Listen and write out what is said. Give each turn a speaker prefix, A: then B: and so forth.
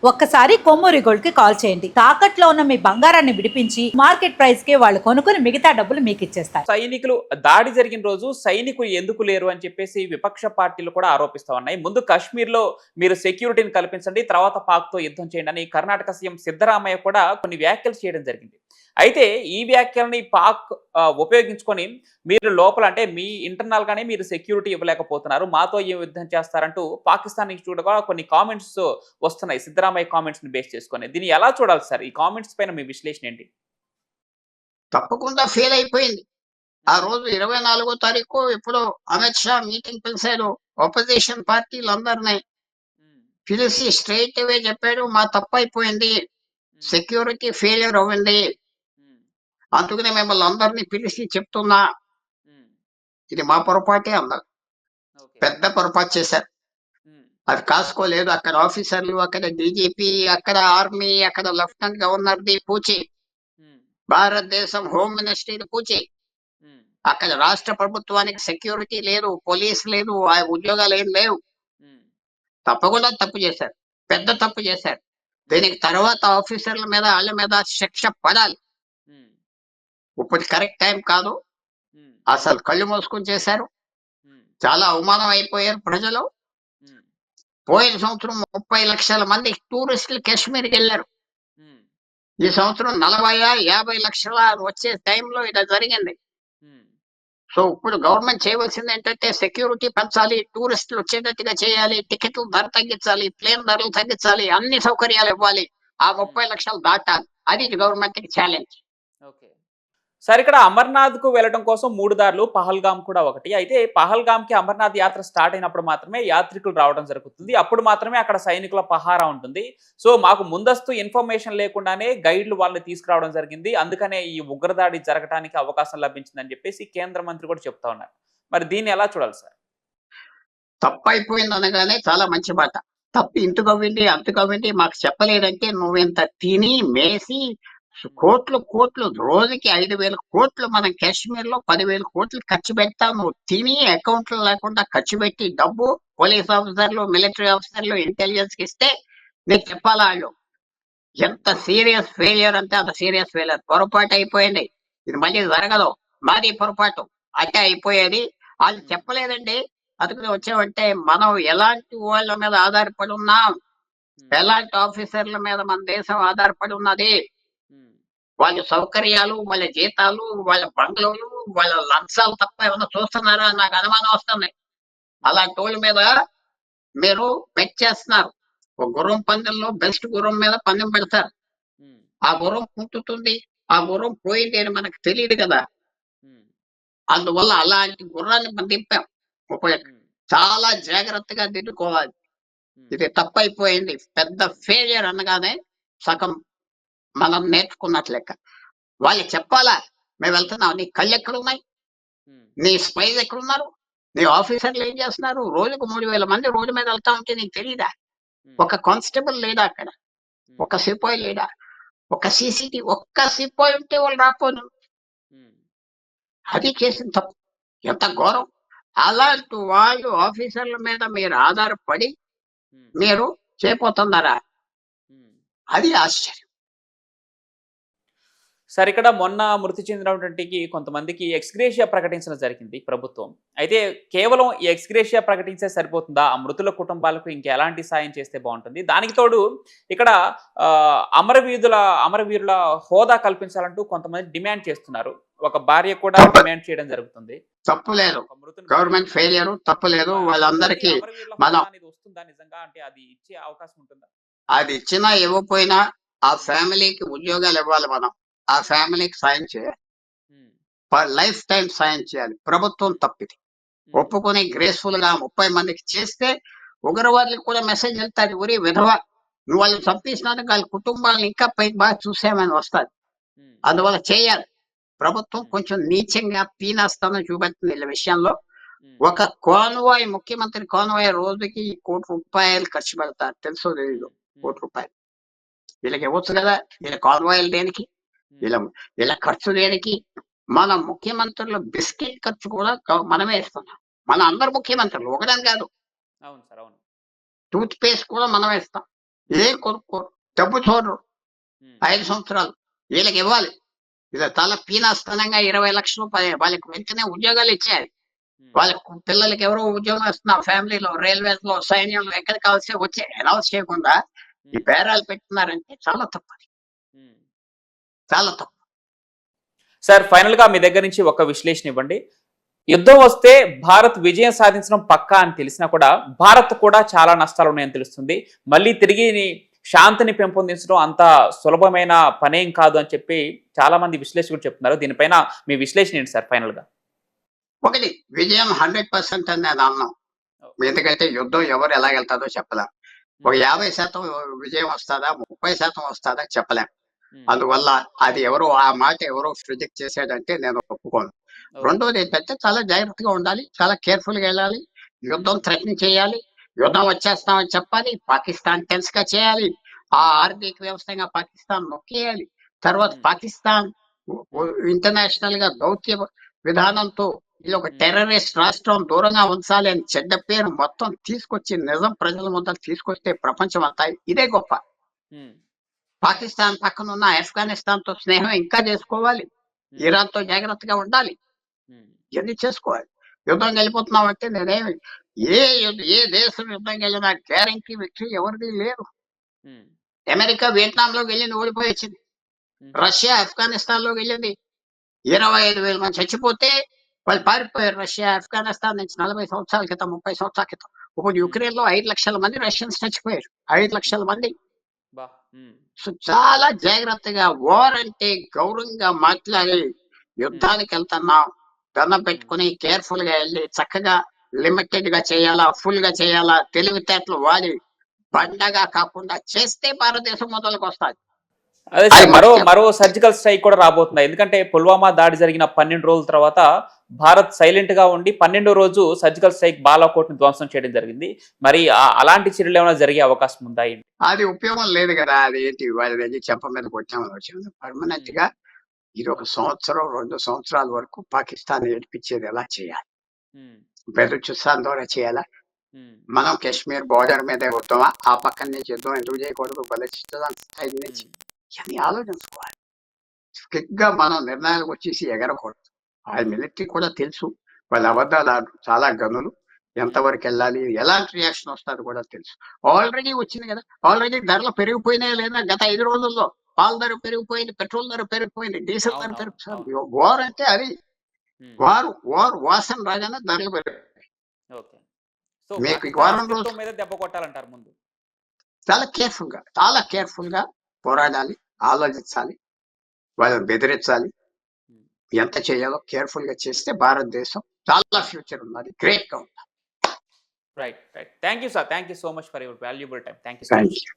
A: ఒక్కసారి కొమ్మూరి గోల్డ్ కి కాల్ చేయండి. తాకట్లో ఉన్న మీ బంగారాన్ని విడిపించి మార్కెట్ ప్రైస్ కి వాళ్ళు కొనుక్కుని మిగతా డబ్బులు మీకు ఇచ్చేస్తారు.
B: సైనికులు దాడి జరిగిన రోజు సైనికులు ఎందుకు లేరు అని చెప్పేసి విపక్ష పార్టీలు కూడా ఆరోపిస్తా ఉన్నాయి. ముందు కాశ్మీర్ లో మీరు సెక్యూరిటీని కల్పించండి, తర్వాత పాక్ తో యుద్ధం చేయండి అని కర్ణాటక సీఎం సిద్ధరామయ్య కూడా కొన్ని వ్యాఖ్యలు చేయడం జరిగింది. అయితే ఈ వ్యాఖ్యల్ని పాక్ ఉపయోగించుకొని మీరు లోపల అంటే మీ ఇంటర్నల్ గానే మీరు సెక్యూరిటీ ఇవ్వలేకపోతున్నారు, మాతో ఏం యుద్ధం చేస్తారంటూ పాకిస్తాన్ నుంచి కూడా కొన్ని కామెంట్స్ వస్తున్నాయి సిద్ధరామయ్య కామెంట్స్ ని బేస్ చేసుకొని. దీన్ని ఎలా చూడాలి సార్? ఈ కామెంట్స్ పైన మీ విశ్లేషణ ఏంటి?
C: తప్పకుండా ఫెయిల్ అయిపోయింది. ఆ రోజు 24వ తారీఖు ఎప్పుడో అమిత్ షా మీటింగ్ పిలిచారు. అపోజిషన్ పార్టీలందరినీ పిలిచి స్ట్రైట్ అవే చెప్పాడు, మా తప్పు అయిపోయింది, సెక్యూరిటీ ఫెయిల్యూర్ అవ్వింది, అందుకనే మిమ్మల్ని అందరినీ పిలిచి చెప్తున్నా, ఇది మా పొరపాటే అన్నారు. పెద్ద పొరపాటు చేశారు, అది కాసుకోలేదు. అక్కడ ఆఫీసర్లు, అక్కడ డీజీపీ, అక్కడ ఆర్మీ, అక్కడ లెఫ్టినెంట్ గవర్నర్ ది పూచి, భారతదేశం హోమ్ మినిస్ట్రీ పూచి, అక్కడ రాష్ట్ర ప్రభుత్వానికి సెక్యూరిటీ లేదు, పోలీస్ లేదు, ఆ ఉద్యోగాలు ఏం లేవు. తప్పకుండా తప్పు చేశారు, పెద్ద తప్పు చేశారు. దీనికి తర్వాత ఆఫీసర్ల మీద వాళ్ళ మీద శిక్ష పడాలి. ఇప్పుడు కరెక్ట్ టైం కాదు, అసలు కళ్ళు మూసుకొని చేశారు. చాలా అవమానం అయిపోయారు ప్రజలు. పోయిన సంవత్సరం 30 లక్షల మంది టూరిస్టులు కాశ్మీర్కి వెళ్ళారు. ఈ సంవత్సరం 40-50 లక్షల వచ్చే టైంలో ఇలా జరిగింది. సో ఇప్పుడు గవర్నమెంట్ చేయవలసింది ఏంటంటే సెక్యూరిటీ పెంచాలి, టూరిస్టులు వచ్చేటట్టుగా చేయాలి, టికెట్లు ధర తగ్గించాలి, ప్లేన్ ధరలు తగ్గించాలి, అన్ని సౌకర్యాలు ఇవ్వాలి. ఆ 30 లక్షలు దాటాలి. అది గవర్నమెంట్ కి ఛాలెంజ్.
B: ఓకే సార్, ఇక్కడ అమర్నాథ్ కు వెళ్ళడం కోసం 3 దారులు, పహల్గామ్ కూడా ఒకటి. అయితే పహల్గామ్ కి అమర్నాథ్ యాత్ర స్టార్ట్ అయినప్పుడు మాత్రమే యాత్రికులు రావడం జరుగుతుంది. అప్పుడు మాత్రమే అక్కడ సైనికుల పహారా ఉంటుంది. సో మాకు ముందస్తు ఇన్ఫర్మేషన్ లేకుండానే గైడ్లు వాళ్ళని తీసుకురావడం జరిగింది, అందుకనే ఈ ఉగ్రదాడి జరగడానికి అవకాశం లభించిందని చెప్పేసి కేంద్ర మంత్రి కూడా చెప్తా ఉన్నారు. మరి దీన్ని ఎలా చూడాలి సార్?
C: తప్పు అయిపోయింది అనగానే చాలా మంచి మాట. తప్పు ఇంతకు అవ్వింది, అంతకు అవ్వింది మాకు చెప్పలేదంటే నువ్వింత తిని మేసి కోట్లు రోజుకి 5,000 కోట్లు మనం కాశ్మీర్ లో 10,000 కోట్లు ఖర్చు పెడతాం. నువ్వు తిని అకౌంట్లు లేకుండా ఖర్చు పెట్టి డబ్బు పోలీస్ ఆఫీసర్లు, మిలిటరీ ఆఫీసర్లు, ఇంటెలిజెన్స్ కి ఇస్తే నీకు చెప్పాలా వాళ్ళు ఎంత సీరియస్ ఫెయిలియర్ అంటే అంత సీరియస్ ఫెయిలియర్. పొరపాటు అయిపోయింది, ఇది మళ్ళీ జరగదు, మాది పొరపాటు అంటే అయిపోయేది. వాళ్ళు చెప్పలేదండి, అందుకని వచ్చామంటే మనం ఎలాంటి వాళ్ళ మీద ఆధారపడి ఉన్నాం, ఎలాంటి ఆఫీసర్ల మీద మన దేశం ఆధారపడి ఉన్నది. వాళ్ళ సౌకర్యాలు, వాళ్ళ జీతాలు, వాళ్ళ బంగ్లాలు, వాళ్ళ లంచాలు తప్ప ఏమన్నా చూస్తున్నారా నాకు అనుమానం వస్తుంది. అలాంటి వాళ్ళ మీద మీరు బెట్ చేస్తున్నారు. ఒక గుర్రం పందెంలో బెస్ట్ గుర్రం మీద పందెం పెడతారు, ఆ గుర్రం పుట్టుతుంది, ఆ గుర్రం పోయింది అని మనకు తెలియదు కదా. అందువల్ల అలాంటి గుర్రాన్ని మనం దింపాం. చాలా జాగ్రత్తగా దిద్దుకోవాలి. ఇది తప్పైపోయింది, పెద్ద ఫెయిలియర్ అనగానే సగం మనం నేర్చుకున్నట్లు లెక్క. వాళ్ళకి చెప్పాలా, మేము వెళ్తున్నాం, నీ కళ్ళు ఎక్కడున్నాయి, నీ స్పైస్ ఎక్కడున్నారు, నీ ఆఫీసర్లు ఏం చేస్తున్నారు, రోజుకు 3,000 మంది రోడ్డు మీద వెళ్తా ఉంటే నీకు తెలీదా? ఒక కానిస్టేబుల్ లేదా అక్కడ, ఒక సిపాయి లేదా, ఒక సీసీటీవీ ఒక్క సిపాయి ఉంటే వాళ్ళు రాకపోను. అది చేసిన తప్పు, ఎంత ఘోరం. అలాంటి వాళ్ళు ఆఫీసర్ల మీద మీరు ఆధారపడి మీరు చేయపోతున్నారా, అది ఆశ్చర్యం.
B: సార్, ఇక్కడ మొన్న మృతి చెందినటువంటి కొంతమందికి ఎక్స్గ్రేషియా ప్రకటించడం జరిగింది ప్రభుత్వం. అయితే కేవలం ఈ ఎక్స్గ్రేషియా ప్రకటించే సరిపోతుందా? ఆ మృతుల కుటుంబాలకు ఇంకెలాంటి సాయం చేస్తే బాగుంటుంది? దానికి తోడు ఇక్కడ అమరవీరుల హోదా కల్పించాలంటూ కొంతమంది డిమాండ్ చేస్తున్నారు. ఒక భార్య కూడా డిమాండ్ చేయడం జరుగుతుంది.
C: తప్పులేదు, గవర్నమెంట్ ఫెయిలియర్ తప్పులేదు. వాళ్ళందరికీ మనం
B: వస్తుందా నిజంగా? అంటే అది ఇచ్చే అవకాశం ఉంటుందా?
C: అది ఇచ్చినా ఇవ్వకపోయినా ఆ ఫ్యామిలీకి ఉద్యోగాలు ఇవ్వాలి. మనం ఆ ఫ్యామిలీకి సాయం చేయాలి, లైఫ్ టైం సాయం చేయాలి. ప్రభుత్వం తప్పిది ఒప్పుకొని గ్రేస్ఫుల్ గా 30 మందికి చేస్తే ఉగ్రవాదులకు కూడా మెసేజ్ వెళ్తాది, ఊరి విధవ నువ్వు వాళ్ళని చంపేసినందుకు వాళ్ళ కుటుంబాలను ఇంకా పైకి బాగా చూసామని వస్తుంది. అందువల్ల చేయాలి. ప్రభుత్వం కొంచెం నీచంగా పీనాస్తాను చూపెడుతుంది వీళ్ళ విషయంలో. ఒక కాన్వాయ్, ముఖ్యమంత్రి కాన్వాయ్ రోజుకి 1 కోటి రూపాయలు ఖర్చు పెడతారు, తెలుసో తెలీదు. 1 కోటి రూపాయలు వీళ్ళకి ఇవ్వచ్చు కదా. వీళ్ళ కాన్వాయిలు దేనికి, వీళ్ళ ఖర్చు దేనికి? మన ముఖ్యమంత్రుల బిస్కెట్ ఖర్చు కూడా మనమే ఇస్తున్నాం. మన అందరు ముఖ్యమంత్రులు ఒకదని కాదు, టూత్ పేస్ట్ కూడా మనమే ఇస్తాం. ఏం కొనుక్కోరు, డబ్బు చూడరు.
B: ఉమ్,
C: 5 సంవత్సరాలు వీళ్ళకి ఇవ్వాలి. ఇలా చాలా పీనాస్తనంగా 20 లక్షలు వాళ్ళకి వెంటనే ఉద్యోగాలు ఇచ్చేయాలి.
B: ఉమ్,
C: వాళ్ళ పిల్లలకి ఎవరో ఉద్యోగం ఇస్తున్నారు ఫ్యామిలీలో, రైల్వేస్ లో, సైన్యంలో, ఎక్కడ కావాల్సి వచ్చే అనౌన్స్ చేయకుండా ఈ
B: ఉమ్,
C: బేరాలు పెట్టున్నారంటే చాలా తప్పది,
B: ఉమ్.
C: చాలా తప్పు.
B: సార్ ఫైనల్ గా మీ దగ్గర నుంచి ఒక విశ్లేషణ ఇవ్వండి. యుద్ధం వస్తే భారత్ విజయం సాధించడం పక్కా అని తెలిసినా కూడా భారత్ కూడా చాలా నష్టాలు ఉన్నాయని తెలుస్తుంది. మళ్ళీ తిరిగి శాంతిని పెంపొందించడం అంత సులభమైన పనేం కాదు అని చెప్పి చాలా మంది విశ్లేషకులు చెప్తున్నారు. దీనిపైన మీ విశ్లేషణ ఏంటి సార్ ఫైనల్ గా?
C: ఒకటి, విజయం 100% అని నేను అన్నాం. ఎందుకంటే యుద్ధం ఎవరు ఎలా వెళ్తాదో చెప్పలేం. ఒక 50% విజయం వస్తుందా, 30% వస్తుందా చెప్పలేం. అందువల్ల అది ఎవరో ఆ మాట ఎవరో ప్రొజెక్ట్ చేసాడంటే నేను ఒప్పుకోను. రెండోది ఏంటంటే చాలా జాగ్రత్తగా ఉండాలి, చాలా కేర్ఫుల్ గా వెళ్ళాలి. యుద్ధం థ్రెటన్ చేయాలి, యుద్ధం వచ్చేస్తామని చెప్పాలి, పాకిస్తాన్ టెన్స్ గా చేయాలి, ఆ ఆర్థిక వ్యవస్థగా పాకిస్తాన్ నొక్కేయాలి. తర్వాత పాకిస్తాన్ ఇంటర్నేషనల్ గా దౌత్య విధానంతో ఇది ఒక టెర్రరిస్ట్ రాష్ట్రం, దూరంగా ఉంచాలి అని చెడ్డ పేరు మొత్తం తీసుకొచ్చి నిజం ప్రజల ముందర తీసుకొస్తే ప్రపంచం అంతా ఇదే గొప్ప. పాకిస్తాన్ పక్కన ఉన్న ఆఫ్ఘనిస్తాన్ తో స్నేహం ఇంకా చేసుకోవాలి, ఇరాన్ తో జాగ్రత్తగా ఉండాలి, ఇవన్నీ చేసుకోవాలి. యుద్ధం వెళ్ళిపోతున్నాం అంటే నేనేమి ఏ దేశం యుద్ధం వెళ్ళినా గ్యారంటీ విక్టరీ ఎవరిది లేదు. అమెరికా వియట్నాం లోకి వెళ్ళింది, ఓడిపోయి వచ్చింది. రష్యా ఆఫ్ఘనిస్తాన్ లోకి వెళ్ళింది, 25,000 మంది చచ్చిపోతే వాళ్ళు పారిపోయారు రష్యా ఆఫ్ఘనిస్తాన్ నుంచి 40 సంవత్సరాల క్రితం, 30 సంవత్సరాల క్రితం. ఇప్పుడు యుక్రెయిన్ లో 5 లక్షల మంది రష్యన్స్ చచ్చిపోయారు, 5 లక్షల మంది. సో చాలా జాగ్రత్తగా, వార్ అంటే గౌరవంగా మాట్లాడి, యుద్ధానికి వెళ్తున్నాం దండం పెట్టుకుని కేర్ఫుల్ గా వెళ్ళి చక్కగా లిమిటెడ్ గా చేయాలా, ఫుల్ గా చేయాలా, తెలివితేటలు వాడి బండగా కాకుండా చేస్తే భారతదేశం మొదలకు వస్తుంది.
B: అదే సార్, మరో సర్జికల్ స్ట్రైక్ కూడా రాబోతుంది. ఎందుకంటే పుల్వామా దాడి జరిగిన 12 రోజుల తర్వాత భారత్ సైలెంట్ గా ఉండి 12వ రోజు సర్జికల్ స్ట్రైక్ బాలాకోట్ ని ధ్వంసం చేయడం జరిగింది. మరి అలాంటి చర్యలు ఏమైనా జరిగే అవకాశం ఉందా?
C: అది ఉపయోగం లేదు కదా, అది ఏంటి వాళ్ళు వెళ్ళి చెప్ప మీద కొట్టామని వచ్చింది. పర్మనెంట్ గా ఇది 1 సంవత్సరం 2 సంవత్సరాల వరకు పాకిస్తాన్ ఏడిపించేది ఎలా చేయాలి, బెలూచిస్తాన్ ద్వారా చేయాలా, మనం కాశ్మీర్ బార్డర్ మీదే వద్దామా, ఆ పక్కన నుంచి యుద్ధం ఎందుకు చేయకూడదు, బలూచిస్తాన్ సైడ్ నుంచి అని ఆలోచించుకోవాలి. క్విక్ గా మనం నిర్ణయాలకు వచ్చేసి ఎగరకూడదు. ఆ మిలిటరీ కూడా తెలుసు, వాళ్ళ అబద్ధాలు చాలా గనులు, ఎంతవరకు వెళ్ళాలి, ఎలాంటి రియాక్షన్ వస్తుంది కూడా తెలుసు. ఆల్రెడీ వచ్చింది కదా, ఆల్రెడీ ధరలు పెరిగిపోయినాయా లేదా, గత 5 రోజుల్లో పాల ధర పెరిగిపోయింది, పెట్రోల్ ధర పెరిగిపోయింది, డీజిల్ ధర పెరిగిపోయింది. వార్ అంటే అది వార్ వాసన రాగానే ధరలు పెరిగిపోయాయి. మీకు వారం రోజుల
B: మీద దెబ్బ కొట్టాలంటారు ముందు.
C: చాలా కేర్ఫుల్ గా పోరాడాలి, ఆలోచించాలి, వాళ్ళని బెదిరించాలి. ఎంత చేయాలో కేర్ఫుల్ గా చేస్తే భారతదేశం చాలా ఫ్యూచర్ ఉన్నది, గ్రేట్ గా ఉంది.
B: Right. Thank you sir, thank you so much for your valuable time. Thank you.